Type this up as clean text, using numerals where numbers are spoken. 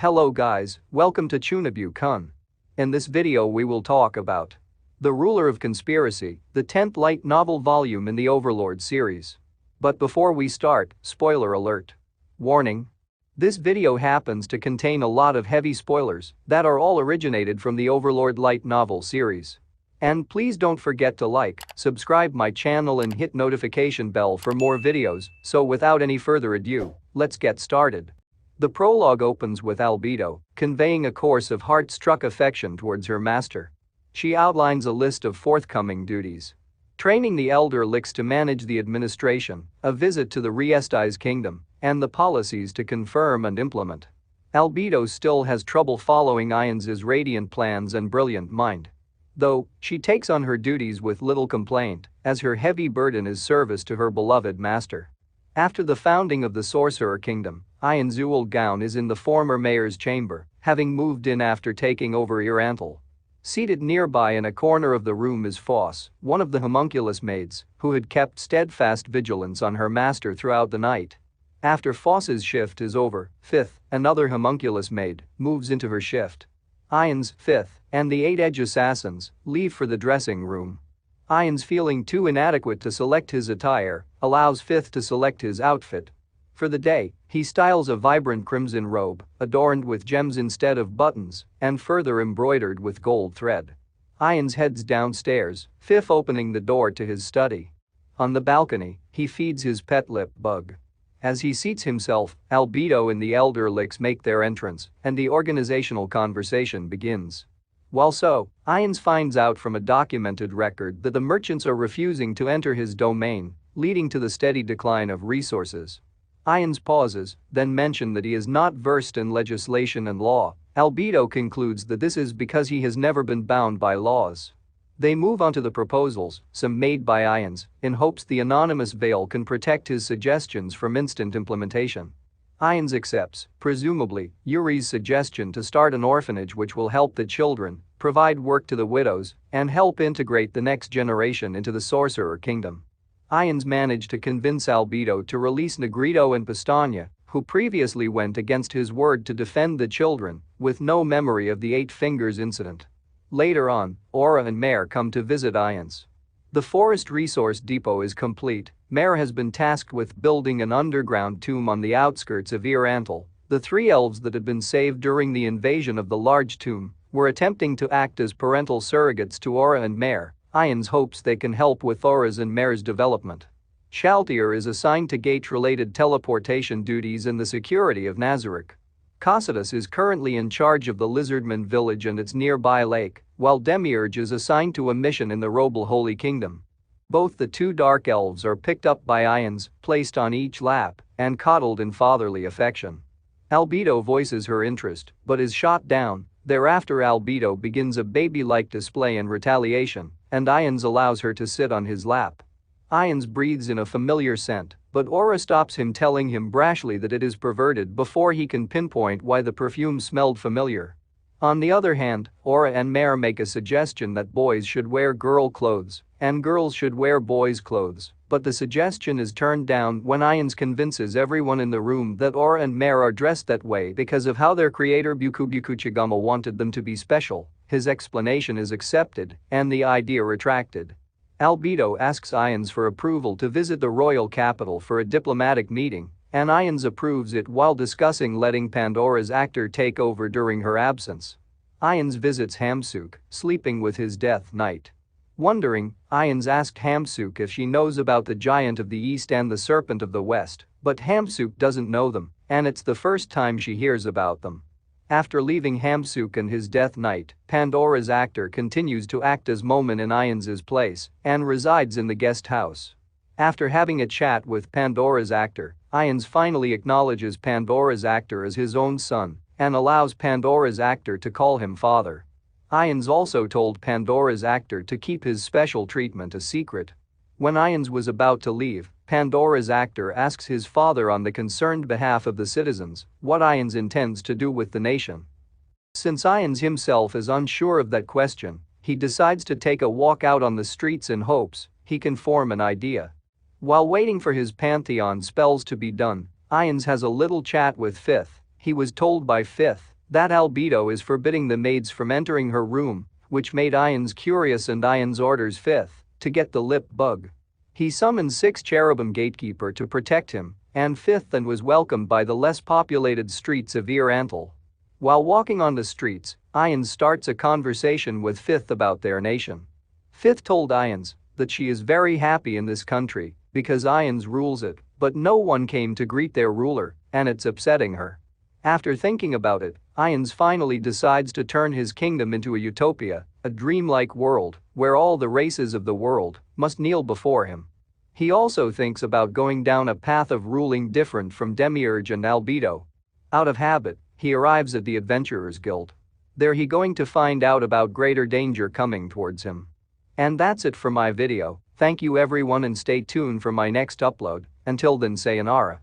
Hello guys, welcome to chuunibyou-kun. In this video we will talk about The Ruler of Conspiracy, the 10th light novel volume in the Overlord series. But before we start, spoiler alert. Warning. This video happens to contain a lot of heavy spoilers that are all originated from the Overlord Light Novel series. And please don't forget to like, subscribe my channel and hit notification bell for more videos, so without any further ado, let's get started. The prologue opens with Albedo conveying a course of heart-struck affection towards her master. She outlines a list of forthcoming duties. Training the elder Licks to manage the administration, a visit to the Riesti's kingdom, and the policies to confirm and implement. Albedo still has trouble following Ains's radiant plans and brilliant mind. Though, she takes on her duties with little complaint, as her heavy burden is service to her beloved master. After the founding of the Sorcerer Kingdom, Ain's old gown is in the former mayor's chamber, having moved in after taking over Irantal. Seated nearby in a corner of the room is Foss, one of the homunculus maids, who had kept steadfast vigilance on her master throughout the night. After Foss's shift is over, Fifth, another homunculus maid, moves into her shift. Ain's, Fifth, and the 8 edge assassins leave for the dressing room. Ain's feeling too inadequate to select his attire allows Fifth to select his outfit. For the day, he styles a vibrant crimson robe, adorned with gems instead of buttons, and further embroidered with gold thread. Ain's heads downstairs, Fifth opening the door to his study. On the balcony, he feeds his pet lip bug. As he seats himself, Albedo and the elder Licks make their entrance, and the organizational conversation begins. While so, Ain's finds out from a documented record that the merchants are refusing to enter his domain, leading to the steady decline of resources. Ain's pauses, then mention that he is not versed in legislation and law. Albedo concludes that this is because he has never been bound by laws. They move on to the proposals, some made by Ain's, in hopes the anonymous veil can protect his suggestions from instant implementation. Ain's accepts, presumably, Yuri's suggestion to start an orphanage which will help the children, provide work to the widows, and help integrate the next generation into the Sorcerer Kingdom. Ain's managed to convince Albedo to release Negrito and Pestana, who previously went against his word to defend the children, with no memory of the 8 Fingers incident. Later on, Aura and Mare come to visit Ain's. The forest resource depot is complete. Mare has been tasked with building an underground tomb on the outskirts of Irantal. The 3 elves that had been saved during the invasion of the large tomb were attempting to act as parental surrogates to Aura and Mare. Ain's hopes they can help with Aura's and Mare's development. Shaltier is assigned to gate-related teleportation duties and the security of Nazarick. Cocytus is currently in charge of the Lizardman village and its nearby lake, while Demiurge is assigned to a mission in the Robel Holy Kingdom. Both the 2 dark elves are picked up by Ain's, placed on each lap, and coddled in fatherly affection. Albedo voices her interest, but is shot down. Thereafter Albedo begins a baby-like display in retaliation, and Ain's allows her to sit on his lap. Ain's breathes in a familiar scent, but Aura stops him, telling him brashly that it is perverted before he can pinpoint why the perfume smelled familiar. On the other hand, Aura and Mare make a suggestion that boys should wear girl clothes and girls should wear boys' clothes, but the suggestion is turned down when Ain's convinces everyone in the room that Aura and Mare are dressed that way because of how their creator Chigama wanted them to be special. His explanation is accepted, and the idea retracted. Albedo asks Ain's for approval to visit the royal capital for a diplomatic meeting, and Ain's approves it while discussing letting Pandora's actor take over during her absence. Ain's visits Hamsuk, sleeping with his death knight. Wondering, Ain's asked Hamsuk if she knows about the Giant of the East and the Serpent of the West, but Hamsuk doesn't know them, and it's the first time she hears about them. After leaving Hamsuk and his death knight, Pandora's actor continues to act as Momin in Ain's place and resides in the guest house. After having a chat with Pandora's actor, Ain's finally acknowledges Pandora's actor as his own son and allows Pandora's actor to call him father. Ain's also told Pandora's actor to keep his special treatment a secret. When Ain's was about to leave, Pandora's actor asks his father on the concerned behalf of the citizens what Ain's intends to do with the nation. Since Ain's himself is unsure of that question, he decides to take a walk out on the streets in hopes he can form an idea. While waiting for his pantheon spells to be done, Ain's has a little chat with Fifth. He was told by Fifth that Albedo is forbidding the maids from entering her room, which made Ians curious and Ians orders Fifth to get the lip bug. He summons 6 cherubim gatekeeper to protect him, and Fifth and was welcomed by the less populated streets of Antle. While walking on the streets, Ians starts a conversation with Fifth about their nation. Fifth told Ians that she is very happy in this country because Ians rules it, but no one came to greet their ruler, and it's upsetting her. After thinking about it, Ians finally decides to turn his kingdom into a utopia, a dreamlike world where all the races of the world must kneel before him. He also thinks about going down a path of ruling different from Demiurge and Albedo. Out of habit, he arrives at the Adventurers Guild. There he going to find out about greater danger coming towards him. And that's it for my video. Thank you everyone and stay tuned for my next upload. Until then, sayonara.